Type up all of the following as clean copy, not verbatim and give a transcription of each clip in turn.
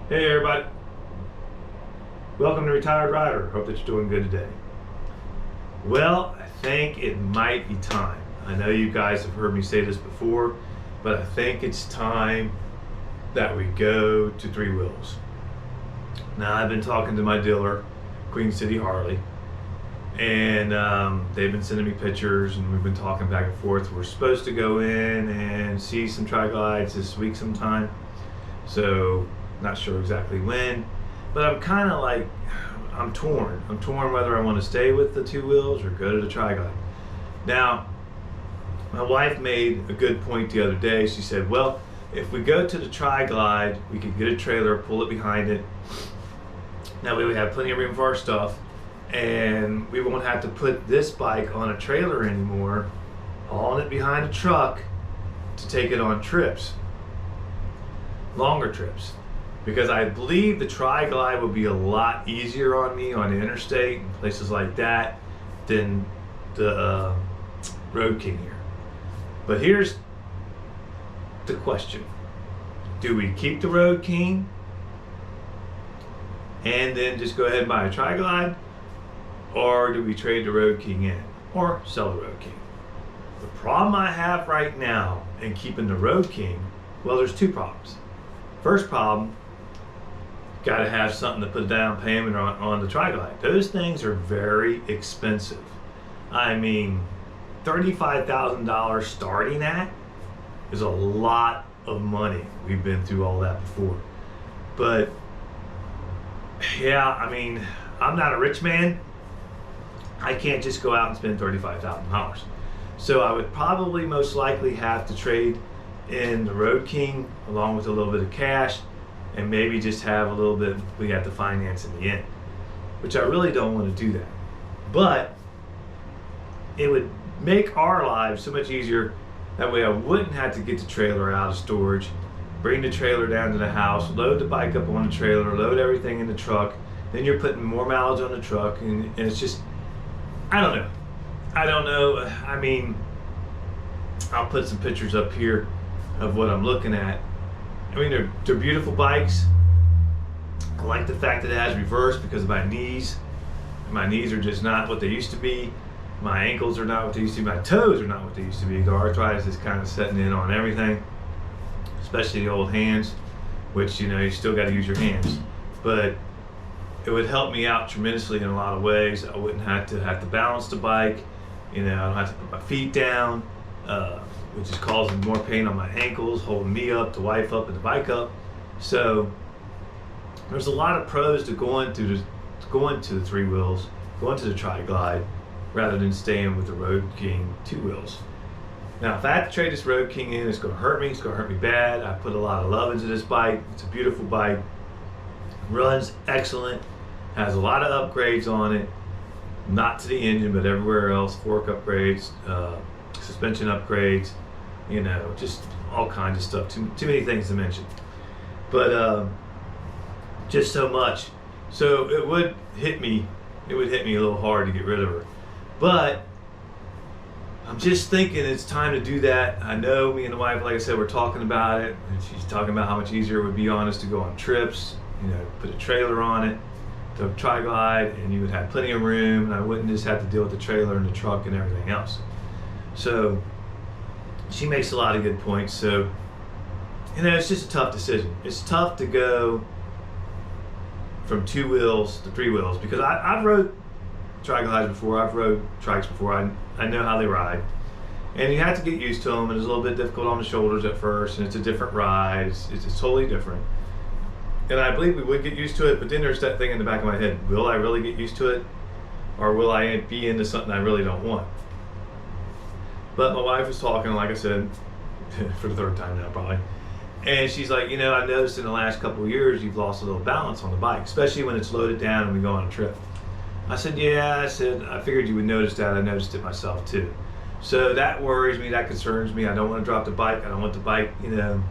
Hey everybody, welcome to Retired Rider. Hope that you're doing good today. Well, I think it might be time. I know you guys have heard me say this before, but I think it's time that we go to three wheels. Now, I've been talking to my dealer, Queen City Harley, and they've been sending me pictures and we've been talking back and forth. We're supposed to go in and see some Triglides this week sometime, so not sure exactly when, but I'm kind of like, I'm torn whether I want to stay with the two wheels or go to the Triglide. Now, my wife made a good point the other day. She said, well, if we go to the Triglide, we could get a trailer, pull it behind it. That way we have plenty of room for our stuff, and we won't have to put this bike on a trailer anymore, hauling it behind a truck to take it on trips, longer trips. Because I believe the Triglide would be a lot easier on me on the interstate and places like that than the Road King here. But here's the question. Do we keep the Road King and then just go ahead and buy a Triglide? Or do we trade the Road King in or sell the Road King? The problem I have right now in keeping the Road King, well, there's two problems. First problem, got to have something to put a down payment on the Triglide. Those things are very expensive. I mean, $35,000 starting at is a lot of money. We've been through all that before. But yeah, I mean, I'm not a rich man. I can't just go out and spend $35,000. So I would probably most likely have to trade in the Road King along with a little bit of cash, and maybe just have a little bit we have to finance in the end, which I really don't want to do that. But it would make our lives so much easier. That way I wouldn't have to get the trailer out of storage, bring the trailer down to the house, load the bike up on the trailer, load everything in the truck. Then you're putting more mileage on the truck, and it's just, I don't know. I mean, I'll put some pictures up here of what I'm looking at. I mean, they're beautiful bikes. I like the fact that it has reverse because of my knees. My knees are just not what they used to be. My ankles are not what they used to be. My toes are not what they used to be. The arthritis is kind of setting in on everything, especially the old hands, which, you know, you still got to use your hands. But it would help me out tremendously in a lot of ways. I wouldn't have to balance the bike. You know, I don't have to put my feet down, which is causing more pain on my ankles, holding me up, the wife up, and the bike up. So there's a lot of pros to going to the three wheels, going to the Triglide, rather than staying with the Road King two wheels. Now, if I have to trade this Road King in, it's going to hurt me. It's going to hurt me bad. I put a lot of love into this bike. It's a beautiful bike. Runs excellent. Has a lot of upgrades on it. Not to the engine, but everywhere else. Fork upgrades, suspension upgrades, you know, just all kinds of stuff. Too many things to mention. But just so much. So it would hit me a little hard to get rid of her. But I'm just thinking it's time to do that. I know me and the wife, like I said, we're talking about it, and she's talking about how much easier it would be on us to go on trips, you know, put a trailer on it, the Triglide, and you would have plenty of room, and I wouldn't just have to deal with the trailer and the truck and everything else. So she makes a lot of good points. So, you know, it's just a tough decision. It's tough to go from two wheels to three wheels, because I've rode Triglides before, I've rode trikes before, I know how they ride. And you have to get used to them, and it's a little bit difficult on the shoulders at first, and it's a different ride, it's totally different. And I believe we would get used to it, but then there's that thing in the back of my head, will I really get used to it? Or will I be into something I really don't want? But my wife was talking, like I said, for the third time now probably, and she's like, you know, I noticed in the last couple of years you've lost a little balance on the bike, especially when it's loaded down and we go on a trip. I said, yeah, I figured you would notice that. I noticed it myself too. So that worries me, that concerns me. I don't want to drop the bike. I don't want the bike, you know,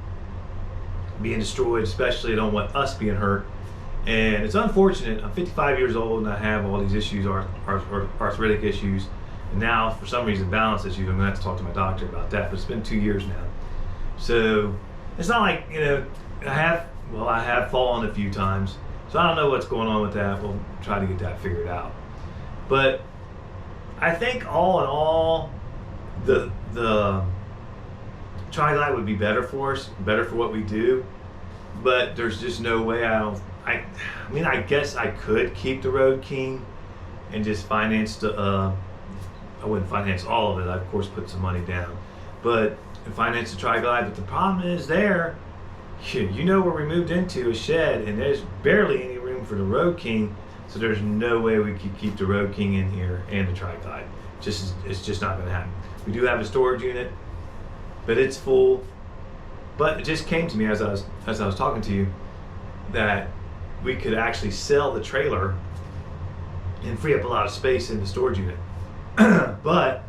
being destroyed, especially I don't want us being hurt. And it's unfortunate, I'm 55 years old and I have all these issues, arthritic issues, and now for some reason balance issues. I'm gonna have to talk to my doctor about that, but it's been 2 years now. So it's not like, you know, I have well, I have fallen a few times. So I don't know what's going on with that. We'll try to get that figured out. But I think all in all, the Triglide would be better for us, better for what we do. But there's just no way I mean, I guess I could keep the Road King and just finance the, I wouldn't finance all of it. I'd of course put some money down, but finance the Triglide. But the problem is there, you know where we moved into a shed and there's barely any room for the Road King. So there's no way we could keep the Road King in here and the Triglide. It's just not gonna happen. We do have a storage unit, but it's full. But it just came to me as I was talking to you that we could actually sell the trailer and free up a lot of space in the storage unit. But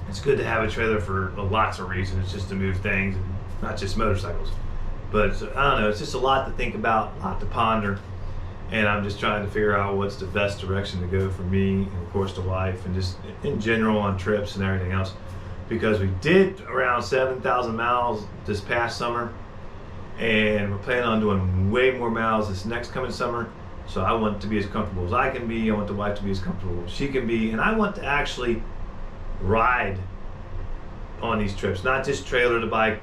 it's good to have a trailer for lots of reasons, just to move things, and not just motorcycles. But I don't know, it's just a lot to think about, a lot to ponder, and I'm just trying to figure out what's the best direction to go for me and of course the wife, and just in general on trips and everything else. Because we did around 7,000 miles this past summer, and we're planning on doing way more miles this next coming summer. So I want to be as comfortable as I can be. I want the wife to be as comfortable as she can be, and I want to actually ride on these trips, not just trailer the bike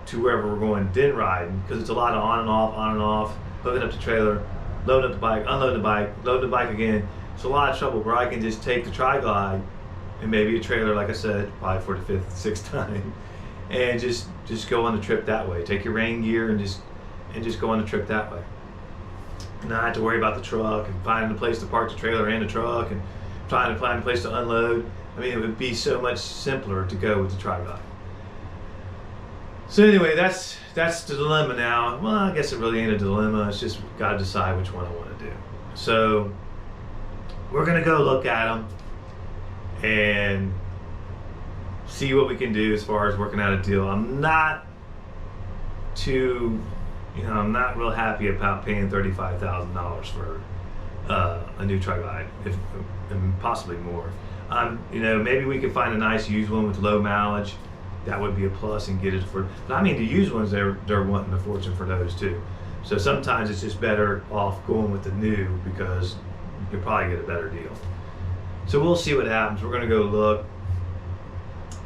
to wherever we're going, then riding, because it's a lot of on and off, hooking up the trailer, loading up the bike, unloading the bike, loading the bike again. It's a lot of trouble where I can just take the Triglide and maybe a trailer, like I said, probably for the fifth, sixth time, and just go on the trip that way. Take your rain gear and just go on the trip that way. And not have to worry about the truck and finding a place to park the trailer and the truck and trying to find a place to unload. I mean, it would be so much simpler to go with the Triglide. So anyway, that's the dilemma now. Well, I guess it really ain't a dilemma. It's just got to decide which one I want to do. So we're gonna go look at them and see what we can do as far as working out a deal. I'm not real happy about paying $35,000 for a new Triglide, and possibly more. Maybe we could find a nice used one with low mileage. That would be a plus, and get it for. But I mean, the used ones, they're wanting a fortune for those too. So sometimes it's just better off going with the new, because you could probably get a better deal. So we'll see what happens. We're gonna go look.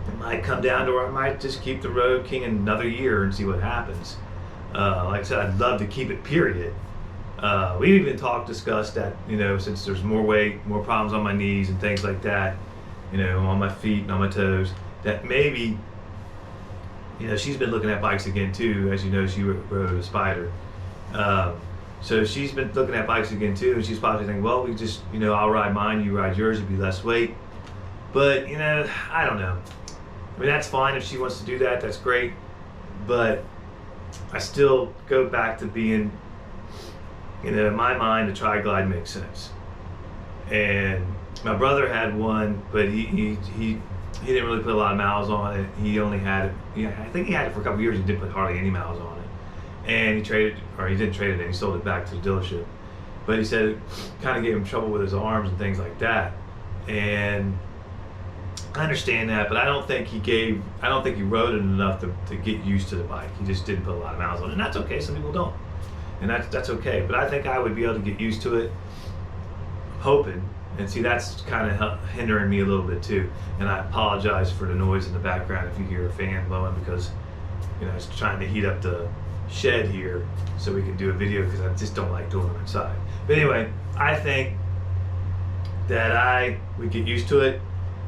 It might come down to where I might just keep the Road King another year and see what happens. Like I said, I'd love to keep it, period. We even discussed that, since there's more weight, more problems on my knees and things like that, on my feet and on my toes, that maybe, she's been looking at bikes again too. As you know, she rode a Spider. So she's been looking at bikes again too, and she's probably thinking, well, we just, I'll ride mine, you ride yours, it'd be less weight. But, I don't know. I mean, that's fine if she wants to do that, that's great. But I still go back to being, in my mind, the Triglide makes sense. And my brother had one, but he didn't really put a lot of miles on it. He only had it, I think he had it for a couple years. He didn't put hardly any miles on it. And he didn't trade it in, he sold it back to the dealership. But he said it kind of gave him trouble with his arms and things like that. And I understand that, but I don't think he rode it enough to get used to the bike. He just didn't put a lot of miles on it, and that's okay. Some people don't, and that's okay. But I think I would be able to get used to it, hoping. And see, that's kind of hindering me a little bit too. And I apologize for the noise in the background if you hear a fan blowing, because it's trying to heat up the shed here so we can do a video, because I just don't like doing them inside. But anyway, I think that we get used to it.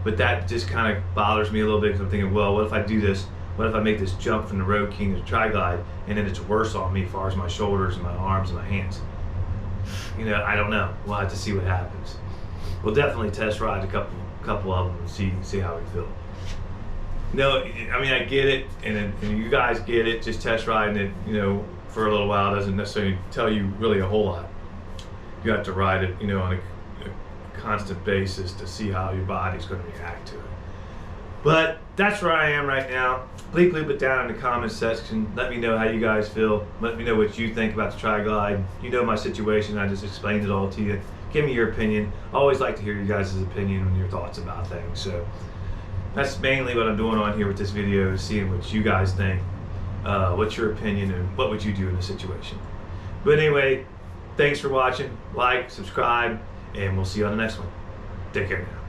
But that just kind of bothers me a little bit, because I'm thinking, well, what if I do this? What if I make this jump from the Road King to the Triglide, and then it's worse on me as far as my shoulders and my arms and my hands? I don't know. We'll have to see what happens. We'll definitely test ride a couple of them and see how we feel. No, I mean, I get it, and you guys get it. Just test riding it, for a little while doesn't necessarily tell you really a whole lot. You have to ride it, on a constant basis to see how your body's going to react to it. But that's where I am right now. Please leave it down in the comment section. Let me know how you guys feel. Let me know what you think about the Triglide. You know my situation. I just explained it all to you. Give me your opinion. I always like to hear you guys' opinion and your thoughts about things. So that's mainly what I'm doing on here with this video, is seeing what you guys think. What's your opinion and what would you do in this situation? But anyway, thanks for watching. Like, subscribe, and we'll see you on the next one. Take care now.